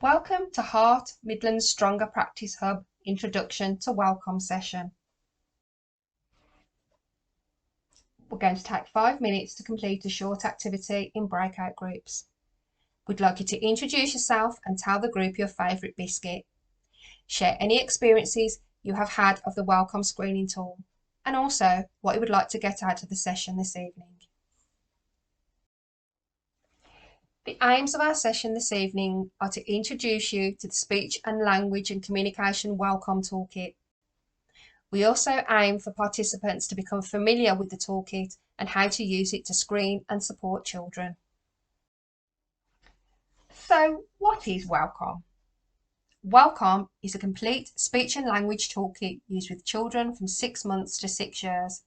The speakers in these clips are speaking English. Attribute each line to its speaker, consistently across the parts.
Speaker 1: Welcome to Heart Midlands Stronger Practice Hub Introduction to WellComm session. We're going to take 5 minutes to complete a short activity in breakout groups. We'd like you to introduce yourself and tell the group your favourite biscuit. Share any experiences you have had of the WellComm screening tool and also what you would like to get out of the session this evening. The aims of our session this evening are to introduce you to the Speech and Language and Communication WellComm Toolkit. We also aim for participants to become familiar with the toolkit and how to use it to screen and support children. So, what is WellComm? WellComm is a complete speech and language toolkit used with children from 6 months to 6 years.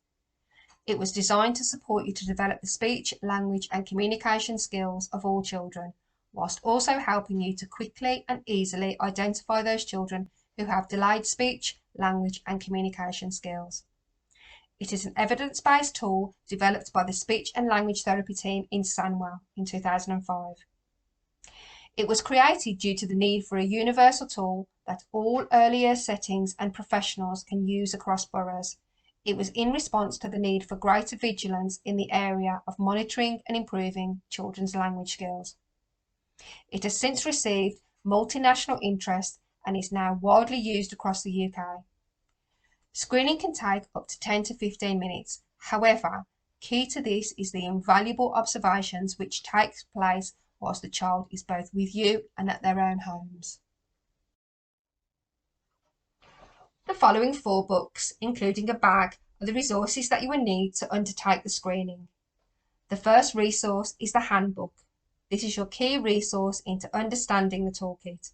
Speaker 1: It was designed to support you to develop the speech, language and communication skills of all children, whilst also helping you to quickly and easily identify those children who have delayed speech, language and communication skills. It is an evidence-based tool developed by the Speech and Language Therapy team in Sandwell in 2005. It was created due to the need for a universal tool that all early years settings and professionals can use across boroughs. It was in response to the need for greater vigilance in the area of monitoring and improving children's language skills. It has since received multinational interest and is now widely used across the UK. Screening can take up to 10 to 15 minutes. However, key to this is the invaluable observations which take place whilst the child is both with you and at their own homes. The following 4 books, including a bag, are the resources that you will need to undertake the screening. The first resource is the handbook. This is your key resource into understanding the toolkit.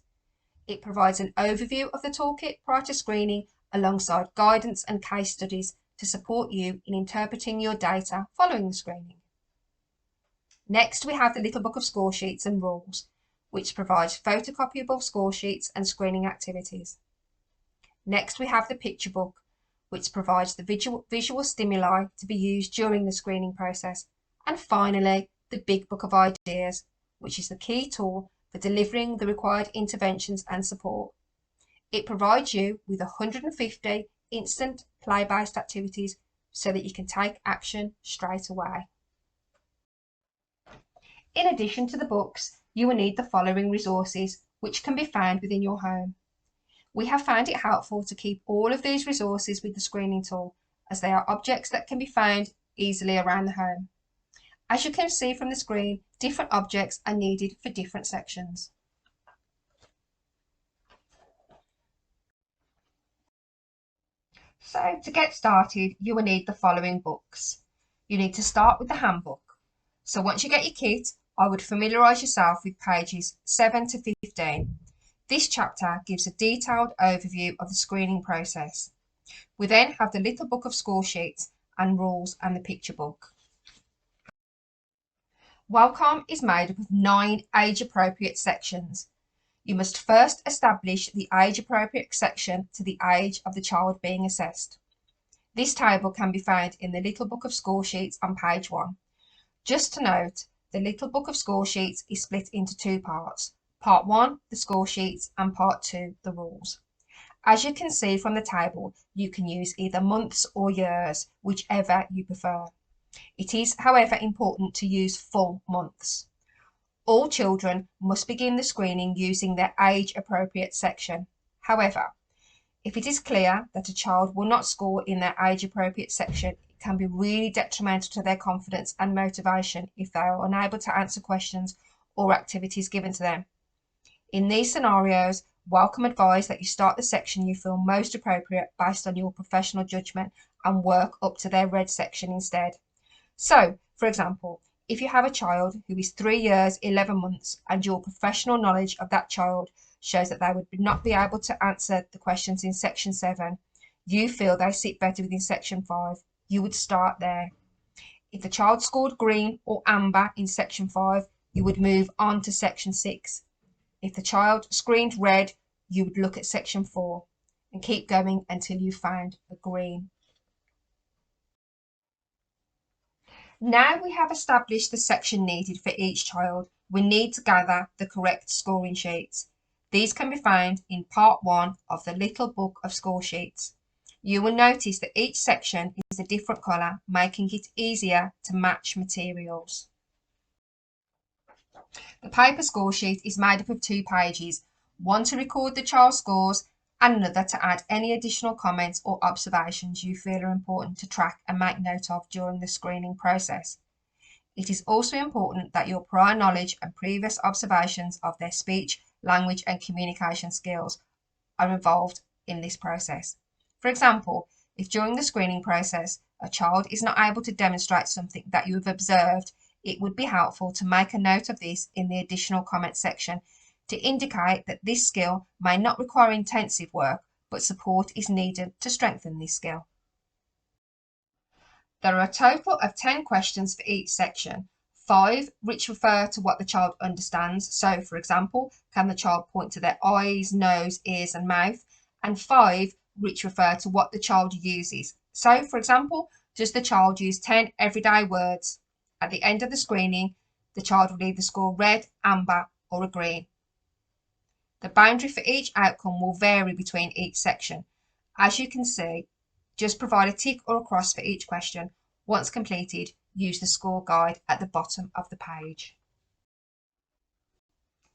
Speaker 1: It provides an overview of the toolkit prior to screening alongside guidance and case studies to support you in interpreting your data following the screening. Next, we have the Little Book of Score Sheets and Rules, which provides photocopyable score sheets and screening activities. Next, we have the Picture Book, which provides the visual stimuli to be used during the screening process. And finally, the Big Book of Ideas, which is the key tool for delivering the required interventions and support. It provides you with 150 instant play-based activities so that you can take action straight away. In addition to the books, you will need the following resources, which can be found within your home. We have found it helpful to keep all of these resources with the screening tool, as they are objects that can be found easily around the home. As you can see from the screen, different objects are needed for different sections. So to get started, you will need the following books. You need to start with the handbook. So once you get your kit, I would familiarise yourself with pages 7 to 15. This chapter gives a detailed overview of the screening process. We then have the Little Book of Score Sheets and Rules and the Picture Book. WellComm is made up of 9 age-appropriate sections. You must first establish the age-appropriate section to the age of the child being assessed. This table can be found in the Little Book of Score Sheets on page 1. Just to note, the Little Book of Score Sheets is split into 2 parts. Part 1, the score sheets, and Part 2, the rules. As you can see from the table, you can use either months or years, whichever you prefer. It is, however, important to use full months. All children must begin the screening using their age-appropriate section. However, if it is clear that a child will not score in their age-appropriate section, it can be really detrimental to their confidence and motivation if they are unable to answer questions or activities given to them. In these scenarios, WellComm advise that you start the section you feel most appropriate based on your professional judgment and work up to their red section instead. So, for example, if you have a child who is 3 years, 11 months and your professional knowledge of that child shows that they would not be able to answer the questions in section 7, you feel they sit better within section 5, you would start there. If the child scored green or amber in section 5, you would move on to section 6. If the child screened red, you would look at section 4 and keep going until you found a green. Now we have established the section needed for each child, we need to gather the correct scoring sheets. These can be found in part 1 of the little book of score sheets. You will notice that each section is a different colour, making it easier to match materials. The paper score sheet is made up of 2 pages, one to record the child's scores and another to add any additional comments or observations you feel are important to track and make note of during the screening process. It is also important that your prior knowledge and previous observations of their speech, language and communication skills are involved in this process. For example, if during the screening process a child is not able to demonstrate something that you have observed, it would be helpful to make a note of this in the additional comments section to indicate that this skill may not require intensive work, but support is needed to strengthen this skill. There are a total of 10 questions for each section, 5 which refer to what the child understands. So, for example, can the child point to their eyes, nose, ears and mouth? And 5 which refer to what the child uses. So, for example, does the child use 10 everyday words? At the end of the screening, the child will either score red, amber or a green. The boundary for each outcome will vary between each section. As you can see, just provide a tick or a cross for each question. Once completed, use the score guide at the bottom of the page.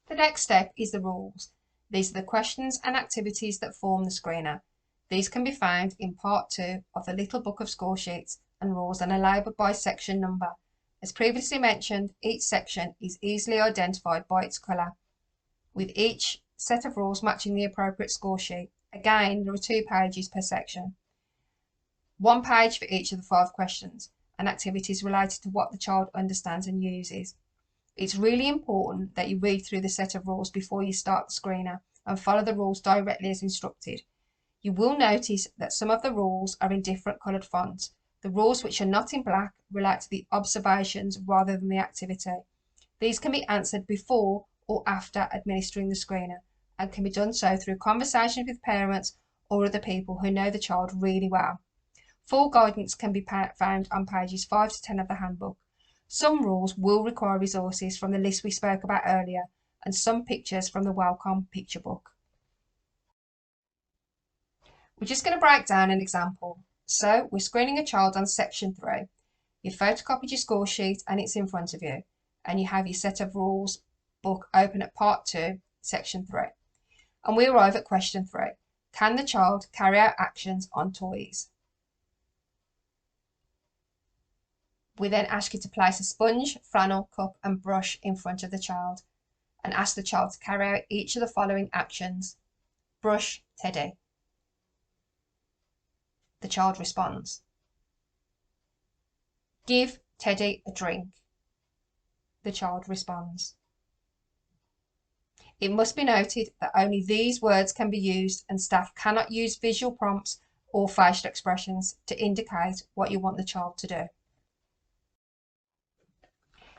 Speaker 1: The next step is the rules. These are the questions and activities that form the screener. These can be found in part 2 of the little book of score sheets, and rules are labelled by section number. As previously mentioned, each section is easily identified by its colour, with each set of rules matching the appropriate score sheet. Again, there are 2 pages per section. 1 page for each of the 5 questions and activities related to what the child understands and uses. It's really important that you read through the set of rules before you start the screener and follow the rules directly as instructed. You will notice that some of the rules are in different coloured fonts. The rules which are not in black relate to the observations rather than the activity. These can be answered before or after administering the screener and can be done so through conversations with parents or other people who know the child really well. Full guidance can be found on pages 5 to 10 of the handbook. Some rules will require resources from the list we spoke about earlier and some pictures from the WellComm picture book. We're just going to break down an example. So we're screening a child on section 3. You've photocopied your score sheet and it's in front of you, and you have your set of rules book open at part 2, section 3. And we arrive at question 3. Can the child carry out actions on toys? We then ask you to place a sponge, flannel, cup and brush in front of the child and ask the child to carry out each of the following actions. Brush Teddy. The child responds. Give Teddy a drink. The child responds. It must be noted that only these words can be used and staff cannot use visual prompts or facial expressions to indicate what you want the child to do.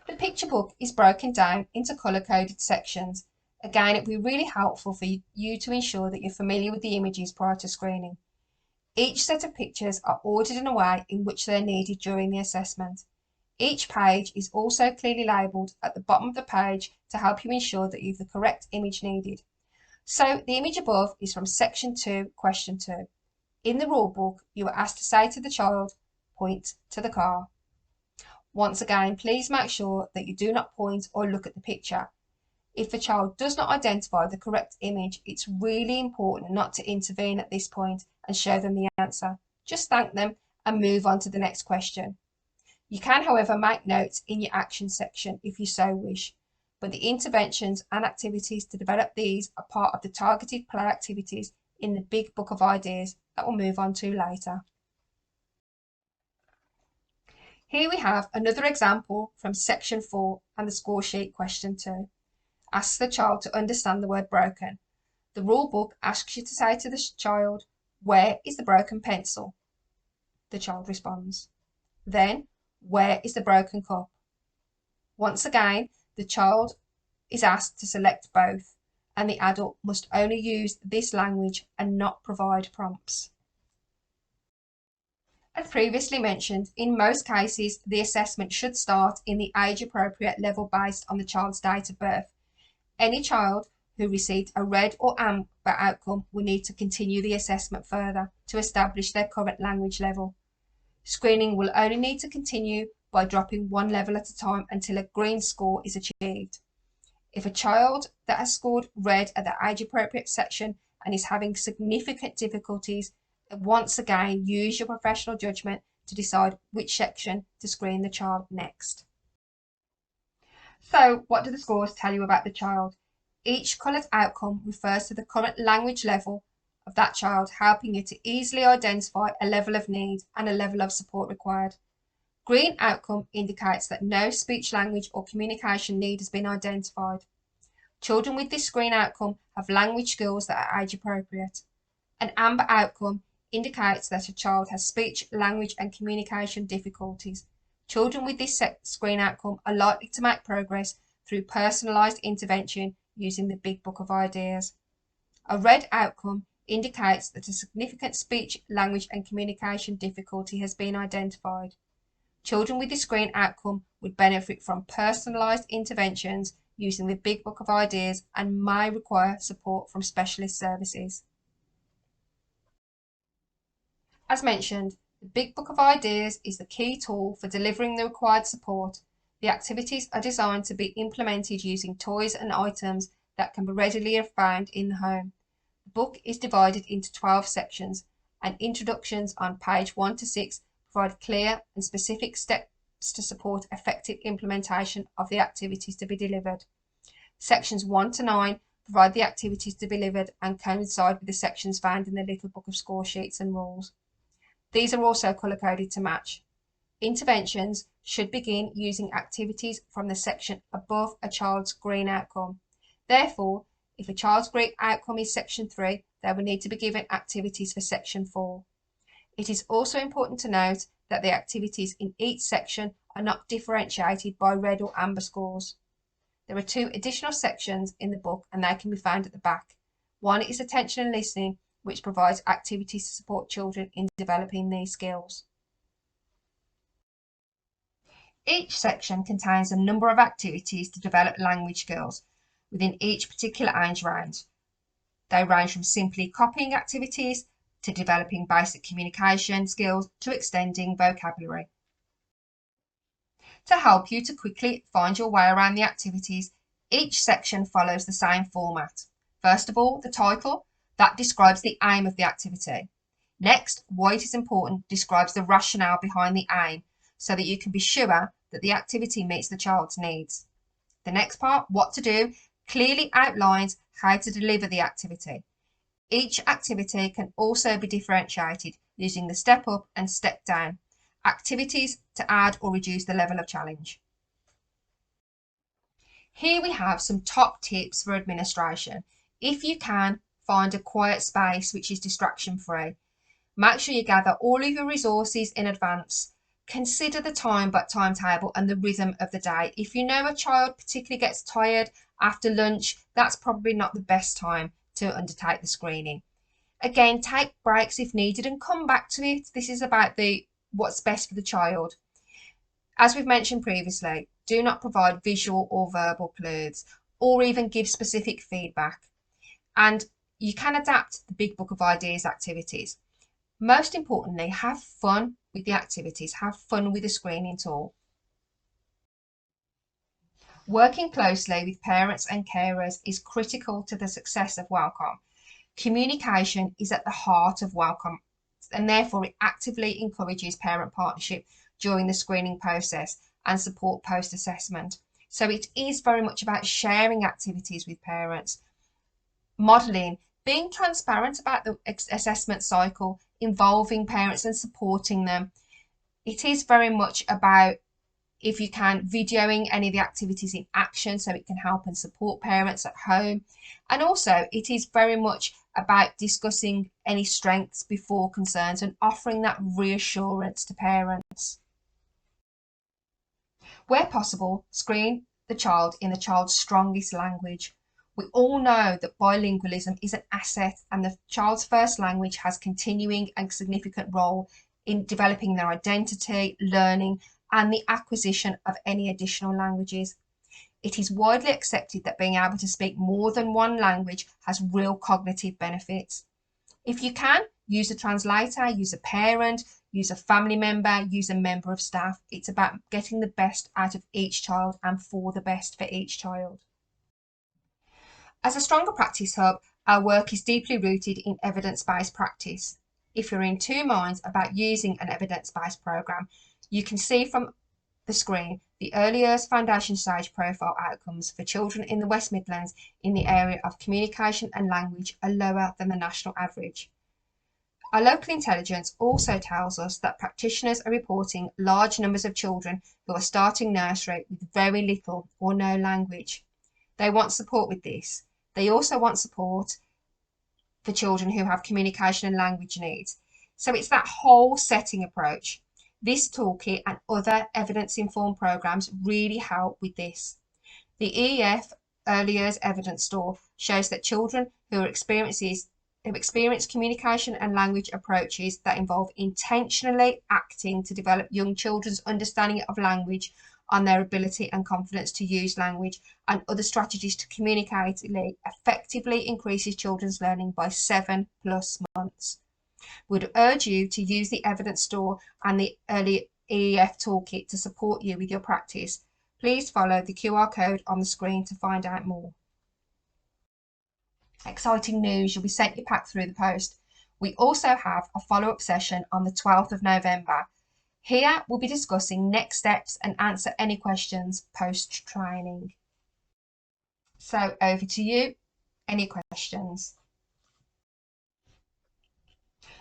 Speaker 1: The picture book is broken down into colour-coded sections. Again, it will be really helpful for you to ensure that you're familiar with the images prior to screening. Each set of pictures are ordered in a way in which they are needed during the assessment. Each page is also clearly labelled at the bottom of the page to help you ensure that you have the correct image needed. So the image above is from section 2, question 2. In the rule book, you are asked to say to the child, point to the car. Once again, please make sure that you do not point or look at the picture. If the child does not identify the correct image, it's really important not to intervene at this point and show them the answer. Just thank them and move on to the next question. You can, however, make notes in your action section if you so wish, but the interventions and activities to develop these are part of the targeted play activities in the big book of ideas that we'll move on to later. Here we have another example from section 4 and the score sheet question 2. Ask the child to understand the word broken. The rule book asks you to say to the child, where is the broken pencil? The child responds. Then, where is the broken cup? Once again, the child is asked to select both, and the adult must only use this language and not provide prompts. As previously mentioned, in most cases, the assessment should start in the age-appropriate level based on the child's date of birth. Any child who received a red or amber outcome will need to continue the assessment further to establish their current language level. Screening will only need to continue by dropping one level at a time until a green score is achieved. If a child that has scored red at the age-appropriate section and is having significant difficulties, once again use your professional judgment to decide which section to screen the child next. So, what do the scores tell you about the child? Each coloured outcome refers to the current language level of that child, helping you to easily identify a level of need and a level of support required. Green outcome indicates that no speech, language or communication need has been identified. Children with this green outcome have language skills that are age appropriate. An amber outcome indicates that a child has speech, language and communication difficulties. Children with this green outcome are likely to make progress through personalised intervention using the Big Book of Ideas. A red outcome indicates that a significant speech, language and communication difficulty has been identified. Children with this green outcome would benefit from personalised interventions using the Big Book of Ideas and may require support from specialist services. As mentioned, the Big Book of Ideas is the key tool for delivering the required support. The activities are designed to be implemented using toys and items that can be readily found in the home. The book is divided into 12 sections, and introductions on page 1 to 6 provide clear and specific steps to support effective implementation of the activities to be delivered. Sections 1 to 9 provide the activities to be delivered and coincide with the sections found in the Little Book of Score Sheets and Rules. These are also colour-coded to match. Interventions should begin using activities from the section above a child's green outcome. Therefore, if a child's green outcome is section 3, they will need to be given activities for section 4. It is also important to note that the activities in each section are not differentiated by red or amber scores. There are 2 additional sections in the book and they can be found at the back. One is attention and listening, which provides activities to support children in developing these skills. Each section contains a number of activities to develop language skills within each particular age range. They range from simply copying activities to developing basic communication skills to extending vocabulary. To help you to quickly find your way around the activities, each section follows the same format. First of all, the title, that describes the aim of the activity. Next, why it is important describes the rationale behind the aim so that you can be sure that the activity meets the child's needs. The next part, what to do, clearly outlines how to deliver the activity. Each activity can also be differentiated using the step up and step down activities to add or reduce the level of challenge. Here we have some top tips for administration. If you can, find a quiet space which is distraction free. Make sure you gather all of your resources in advance. Consider the timetable and the rhythm of the day. If you know a child particularly gets tired after lunch, that's probably not the best time to undertake the screening. Again, take breaks if needed and come back to it. This is about what's best for the child. As we've mentioned previously, do not provide visual or verbal clues or even give specific feedback. And you can adapt the Big Book of Ideas activities. Most importantly, have fun with the activities, have fun with the screening tool. Working closely with parents and carers is critical to the success of WellComm. Communication is at the heart of WellComm, and therefore it actively encourages parent partnership during the screening process and support post-assessment. So it is very much about sharing activities with parents, modelling, being transparent about the assessment cycle, involving parents and supporting them. It is very much about, if you can, videoing any of the activities in action so it can help and support parents at home. And also it is very much about discussing any strengths before concerns and offering that reassurance to parents. Where possible, screen the child in the child's strongest language. We all know that bilingualism is an asset and the child's first language has continuing and significant role in developing their identity, learning and the acquisition of any additional languages. It is widely accepted that being able to speak more than one language has real cognitive benefits. If you can, use a translator, use a parent, use a family member, use a member of staff. It's about getting the best out of each child and for the best for each child. As a Stronger Practice Hub, our work is deeply rooted in evidence-based practice. If you're in two minds about using an evidence-based programme, you can see from the screen the Early Years Foundation Stage profile outcomes for children in the West Midlands in the area of communication and language are lower than the national average. Our local intelligence also tells us that practitioners are reporting large numbers of children who are starting nursery with very little or no language. They want support with this. They also want support for children who have communication and language needs. So it's that whole setting approach. This toolkit and other evidence-informed programs really help with this. The EEF Early Years Evidence Store shows that children who experience communication and language approaches that involve intentionally acting to develop young children's understanding of language on their ability and confidence to use language and other strategies to communicate effectively increases children's learning by 7+ months. We'd urge you to use the evidence store and the early EEF toolkit to support you with your practice. Please follow the QR code on the screen to find out more. Exciting news, you'll be sent your pack through the post. We also have a follow-up session on the 12th of November. Here we'll be discussing next steps and answer any questions post-training. So over to you, any questions?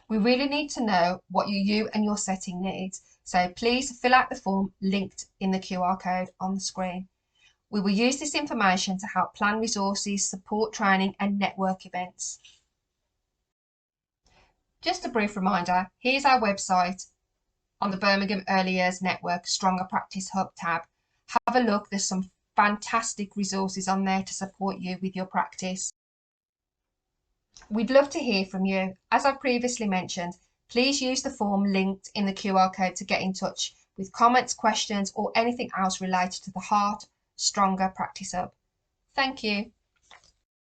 Speaker 1: We really need to know what you and your setting needs, so please fill out the form linked in the QR code on the screen. We will use this information to help plan resources, support training and network events. Just a brief reminder, here's our website on the Birmingham Early Years Network Stronger Practice Hub tab. Have a look, there's some fantastic resources on there to support you with your practice. We'd love to hear from you. As I previously mentioned, please use the form linked in the QR code to get in touch with comments, questions or anything else related to the Heart Stronger Practice Hub. Thank you.